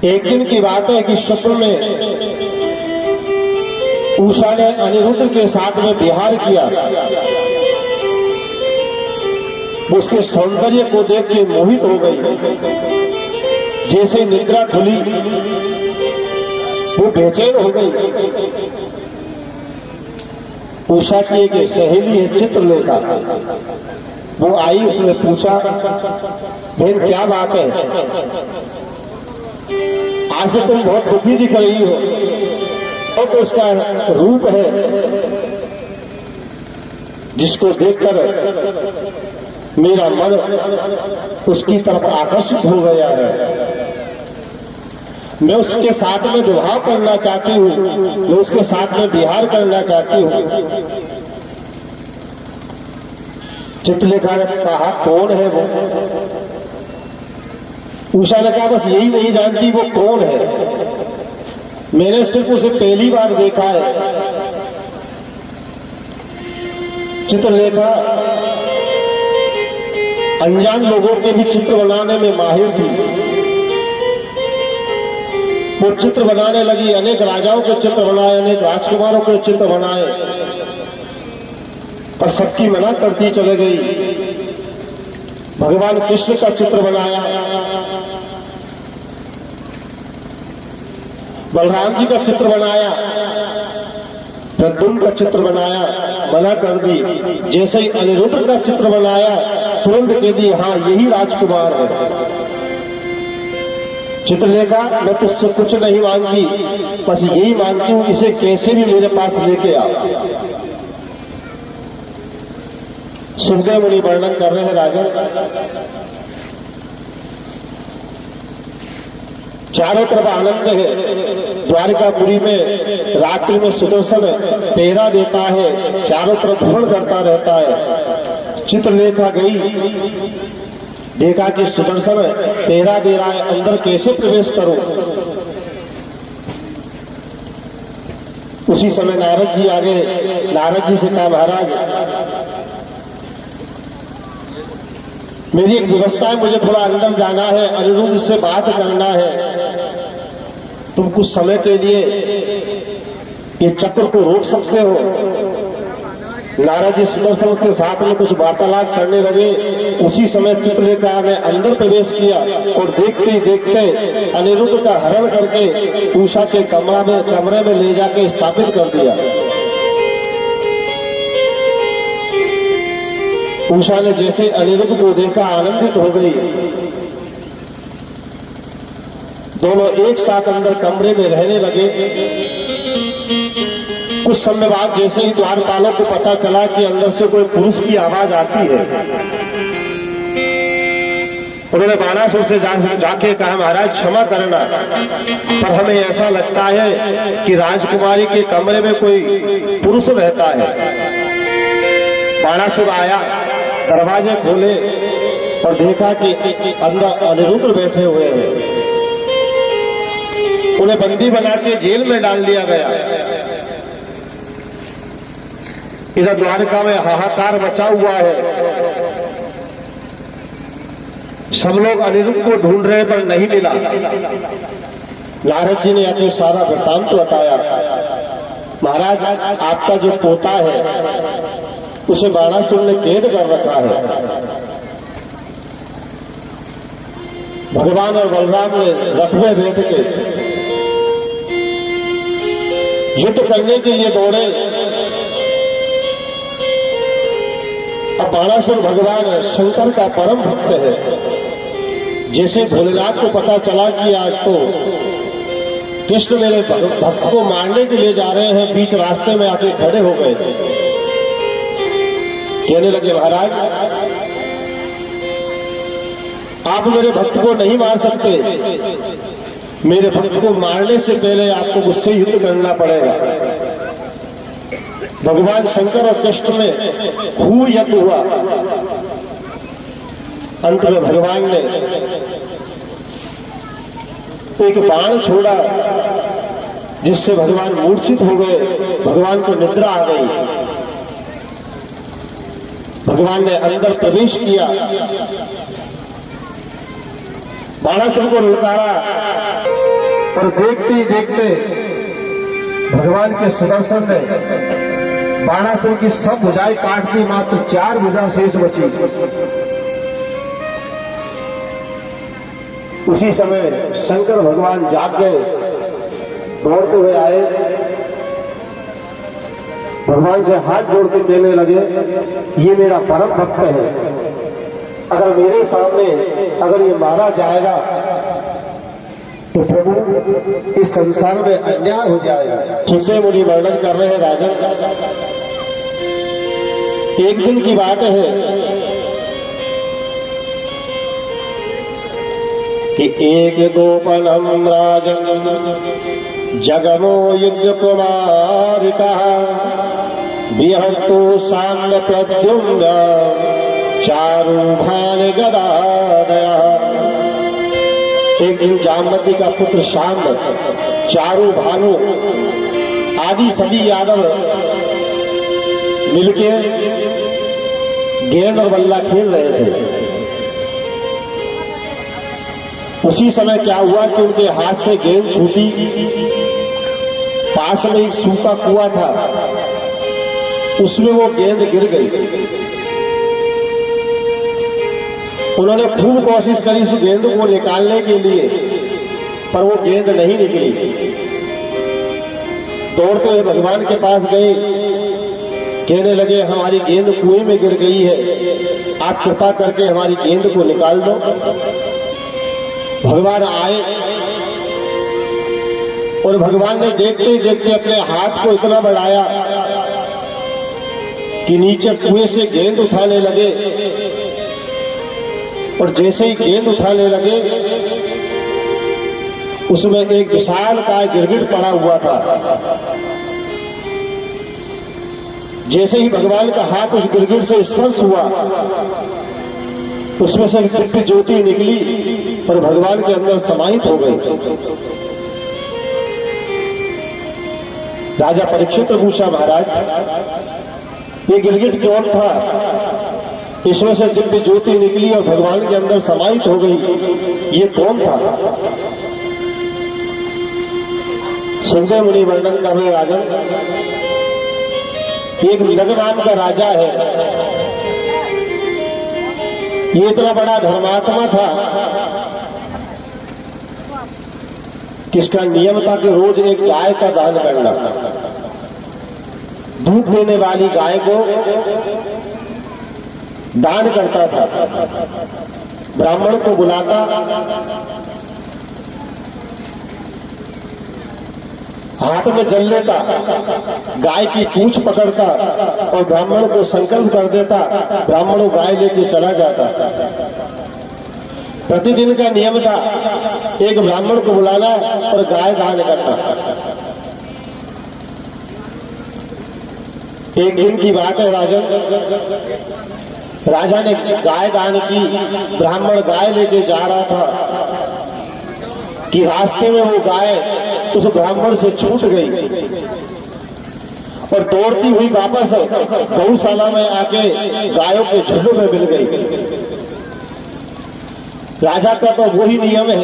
एक दिन की बात है कि शुक्र में उषा ने अनिरुद्ध के साथ में विहार किया। उसके सौंदर्य को देख के मोहित हो गई। जैसे निद्रा खुली वो बेचैन हो गई। उषा की एक सहेली है चित्रलेखा, वो आई, उसने पूछा बहन क्या बात है, आज तो तुम बहुत दुखी दिख रही हो। और तो उसका रूप है जिसको देखकर मेरा मन उसकी तरफ आकर्षित हो गया है। मैं उसके साथ में विवाह करना चाहती हूँ, मैं उसके साथ में विहार करना चाहती हूँ। चित्रलेखा ने कहा कौन है वो? उषा ने कहा बस यही नहीं जानती वो कौन है, मैंने सिर्फ उसे पहली बार देखा है। चित्रलेखा अनजान लोगों के भी चित्र बनाने में माहिर थी। वो चित्र बनाने लगी, अनेक राजाओं के चित्र बनाए, अनेक राजकुमारों के चित्र बनाए, पर सबकी मना करती चले गई। भगवान कृष्ण का चित्र बनाया, बलराम जी का चित्र बनाया, प्रद्युम्न का चित्र बनाया, मना कर दी। जैसे ही अनिरुद्ध का चित्र बनाया तुरंत कह दी हाँ यही राजकुमार है। चित्रलेखा मैं तुझसे कुछ नहीं मांगी, बस यही मांगती हूं इसे कैसे भी मेरे पास लेके आओ। सुखदेव मुनि वर्णन कर रहे हैं राजन, चारों तरफ आनंद है। द्वारिकापुरी में रात्रि में सुदर्शन पहरा देता है, चारों तरफ भ्रमण करता रहता है। चित्रलेखा गई, देखा कि सुदर्शन पहरा दे रहा है, अंदर कैसे प्रवेश करूं। उसी समय नारद जी आ गए। नारद जी से कहा महाराज मेरी एक व्यवस्था है, मुझे थोड़ा अंदर जाना है, अनिरुद्ध से बात करना है। तुम कुछ समय के लिए ये चक्र को रोक सकते हो। नारद जी सुदर्शन के साथ में कुछ वार्तालाप करने लगे। उसी समय चित्रलेखा ने अंदर प्रवेश किया और देखते ही देखते अनिरुद्ध का हरण करके उषा के कमरे में ले जाके स्थापित कर दिया। उषा ने जैसे अनिरुद्ध को देखा आनंदित हो गई। दोनों एक साथ अंदर कमरे में रहने लगे। कुछ समय बाद जैसे ही द्वारपालों को पता चला कि अंदर से कोई पुरुष की आवाज आती है, उन्होंने बाणासुर से जाके कहा महाराज क्षमा करना, पर हमें ऐसा लगता है कि राजकुमारी के कमरे में कोई पुरुष रहता है। बाणासुर आया, दरवाजे खोले और देखा कि अंदर अनिरुद्ध बैठे हुए हैं। उन्हें बंदी बना के जेल में डाल दिया गया। इधर द्वारका में हाहाकार मचा हुआ है। सब लोग अनिरुद्ध को ढूंढ रहे पर नहीं मिला। नारद जी ने आके सारा वृत्तांत बताया। महाराज आपका जो पोता है उसे बाणासुर ने कैद कर रखा है। भगवान और बलराम ने रथ में बैठ के युद्ध करने के लिए दौड़े। अब बाणासुर भगवान शंकर का परम भक्त है। जैसे भोलेनाथ को पता चला कि आज तो कृष्ण मेरे भक्त को मारने के लिए जा रहे हैं, बीच रास्ते में आके खड़े हो गए। कहने लगे महाराज आप मेरे भक्त को नहीं मार सकते, मेरे भक्त को मारने से पहले आपको मुझसे युद्ध करना पड़ेगा। भगवान शंकर और कृष्ण में खूब युद्ध हुआ। अंत में भगवान ने एक बाण छोड़ा जिससे भगवान मूर्छित हो गए। भगवान को निद्रा आ गई। भगवान ने अंदर प्रवेश किया, बाणासुर को ललकारा। और देखते ही देखते भगवान के सुदर्शन ने बाणासुर की सब भुजाएं काट दी, मात्र 4 भुजा शेष बची। उसी समय शंकर भगवान जाग गए, दौड़ते हुए आए, भगवान से हाथ जोड़ के कहने लगे, ये मेरा परम भक्त है, अगर मेरे सामने अगर ये मारा जाएगा तो प्रभु इस संसार में अन्याय हो जाएगा। सुनते मुनि वर्णन कर रहे हैं राजन, एक दिन की बात है कि एक गोपनम राजन जगमो युग कुमार कहा विहर्तो साम्य प्रद्युम्न चारु भान गदादया। एक दिन जामवती का पुत्र शाम चारु भानु आदि सभी यादव मिलके गेंद और बल्ला खेल रहे थे। उसी समय क्या हुआ कि उनके हाथ से गेंद छूटी, पास में एक सूखा कुआं था, उसमें वो गेंद गिर गई। उन्होंने खूब कोशिश करी उस गेंद को निकालने के लिए, पर वो गेंद नहीं निकली। दौड़ते हुए भगवान के पास गए, कहने लगे हमारी गेंद कुएं में गिर गई है, आप कृपा करके हमारी गेंद को निकाल दो। भगवान आए और भगवान ने देखते ही देखते अपने हाथ को इतना बढ़ाया कि नीचे कुएं से गेंद उठाने लगे, और जैसे ही गेंद उठाने लगे उसमें एक विशाल काय गिरगिट पड़ा हुआ था। जैसे ही भगवान का hath उस गिरगिट से स्पर्श हुआ, उसमें से दिव्य ज्योति निकली और भगवान के अंदर समाहित हो गई। राजा परीक्षित ने पूछा, महाराज ये गिरगिट कौन था? इसमें से दिव्य ज्योति निकली और भगवान के अंदर समाहित हो गई, ये कौन था? सुखदेव मुनि वर्णन कर रहे राजन, एक नग नाम का राजा है, ये इतना बड़ा धर्मात्मा था कि इसका नियम था कि रोज एक गाय का दान करना। दूध देने वाली गाय को दान करता था, ब्राह्मण को बुलाता, हाथ में जल लेता, गाय की पूंछ पकड़ता और ब्राह्मण को संकल्प कर देता, ब्राह्मण गाय लेके चला जाता। प्रतिदिन का नियम था एक ब्राह्मण को बुलाना और गाय दान करना। एक दिन की बात है राजन, राजा ने गाय दान की, ब्राह्मण गाय लेके जा रहा था कि रास्ते में वो गाय उस ब्राह्मण से छूट गई और दौड़ती हुई वापस गौशाला में आके गायों के झुंड में मिल गई। राजा का तो वही नियम है।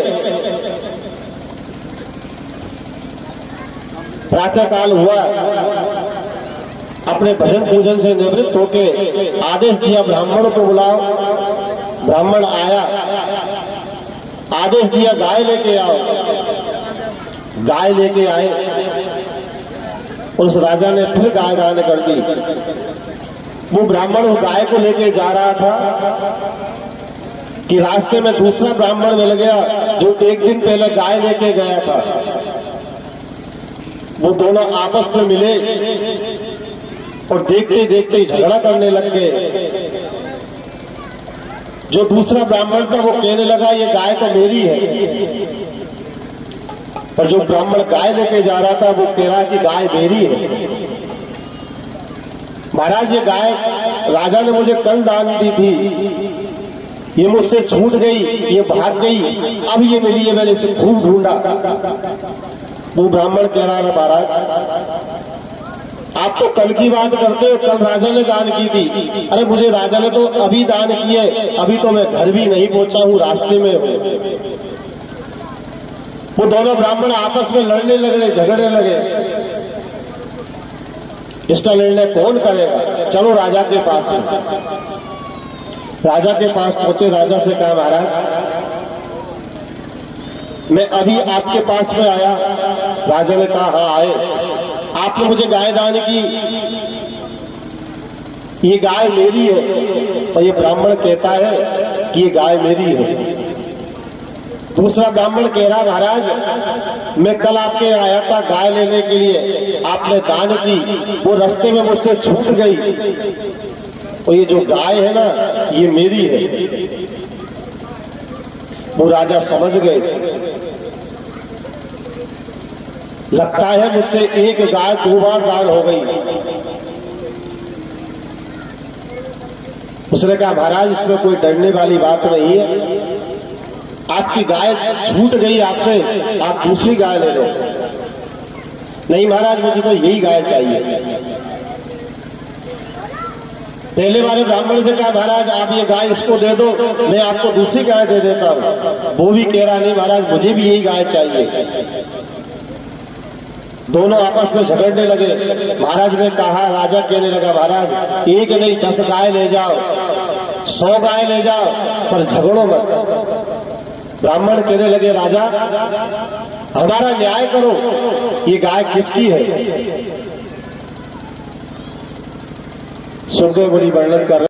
प्रातःकाल हुआ, अपने भजन पूजन से निवृत्त होके आदेश दिया ब्राह्मण को बुलाओ। ब्राह्मण आया, आदेश दिया गाय लेके आओ। गाय लेके आए, उस राजा ने फिर गाय दान कर दी। वो ब्राह्मण गाय को लेके जा रहा था कि रास्ते में दूसरा ब्राह्मण मिल गया जो एक दिन पहले गाय लेके गया था। वो दोनों आपस में मिले और देखते देखते झगड़ा करने लग गए। जो दूसरा ब्राह्मण था वो कहने लगा ये गाय तो मेरी है, और जो ब्राह्मण गाय लेके जा रहा था वो कह रहा कि गाय मेरी है। महाराज ये गाय राजा ने मुझे कल दान दी थी, ये मुझसे छूट गई, ये भाग गई, अब ये मिली है, मैंने इसे खूब ढूंढा। वो ब्राह्मण कह रहा है महाराज आप तो कल की बात करते हो, कल राजा ने दान की थी। अरे मुझे राजा ने तो अभी दान किए, अभी तो मैं घर भी नहीं पहुंचा हूं, रास्ते में हूं। वो दोनों ब्राह्मण आपस में लड़ने लगे, झगड़ने लगे। इसका निर्णय कौन करेगा? चलो राजा के पास। राजा के पास पहुंचे, राजा से कहा महाराज मैं अभी आपके पास में आया। राजा ने कहा हाँ आए। आपने मुझे गाय दान की, ये गाय मेरी है। और ये ब्राह्मण कहता है कि ये गाय मेरी है। दूसरा ब्राह्मण कह रहा महाराज मैं कल आपके आया था गाय लेने के लिए, आपने दान की, वो रास्ते में मुझसे छूट गई और ये जो गाय है ना ये मेरी है। वो राजा समझ गए, लगता है मुझसे एक गाय 2 बार दान हो गई। उसने कहा महाराज इसमें कोई डरने वाली बात नहीं है, आपकी गाय छूट गई आपसे, आप दूसरी गाय ले लो। नहीं महाराज मुझे तो यही गाय चाहिए। पहले वाले ब्राह्मण से कहा महाराज आप ये गाय इसको दे दो, मैं आपको दूसरी गाय दे देता हूं। वो भी कह रहा नहीं महाराज मुझे भी यही गाय चाहिए। दोनों आपस में झगड़ने लगे। महाराज ने कहा, राजा कहने लगा महाराज एक नहीं 10 गाय ले जाओ, 100 गाय ले जाओ, पर झगड़ो मत। ब्राह्मण कहने लगे राजा हमारा न्याय करो, ये गाय किसकी है? सुखदेव बड़ी वर्णन कर